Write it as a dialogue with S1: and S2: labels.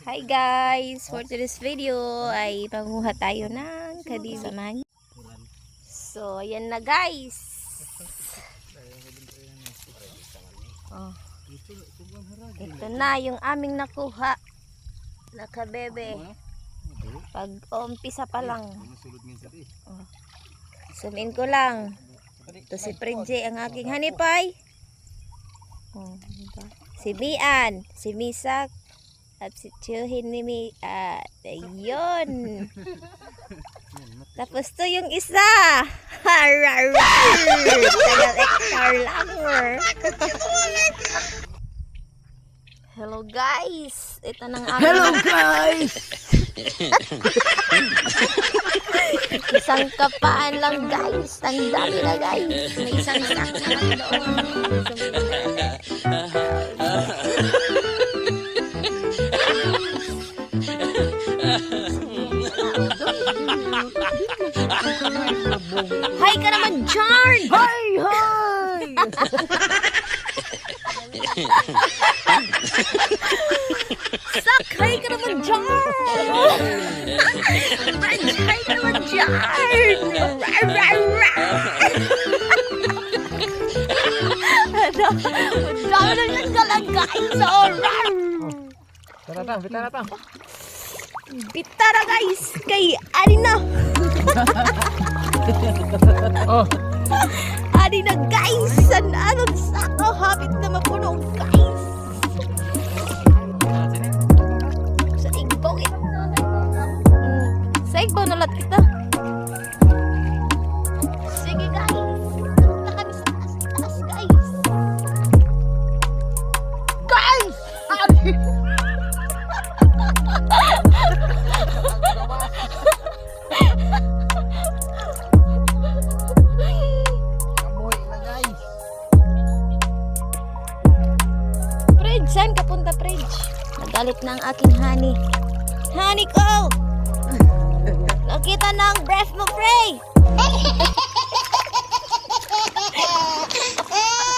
S1: Hi guys! For today's video ay panguha tayo ng kadiliman. So, ayan na guys. Oh. Ito na yung aming nakuha. Nakabebe. Pag-umpisa pa lang. Oh. Sumin ko lang. Ito si Prinje, ang aking hanipay. Oh, si Mian, si Misak, at si Chuhin ni Mi. Ayun. Tapos to yung isa. Tagal-ektar lang. Hello guys. Ito nang aming...
S2: Hello guys.
S1: Isang kapaan lang guys. Ang dami na guys. May isang sack na doon. Hi ka naman, Jarn!
S2: Hi, hi.
S1: Sak! Hi ka naman, Jarn! Hi ka naman, Jarn! Dami na lang galang guys!
S2: Tara, bitara ta.
S1: Bitara guys! Kay Arina!
S2: Oh,
S1: Arina guys! San anong sako? Habit na mapuno guys! Sa igbaw eh! Sa igbaw nalat kita! Sige guys! Punta kami sa taas guys! Guys!
S2: kamoy na guys.
S1: Fridge, saan ka punta, Fridge? Nagalit na ang aking honey. Honey ko! Nakita na ang breath mo, Frey!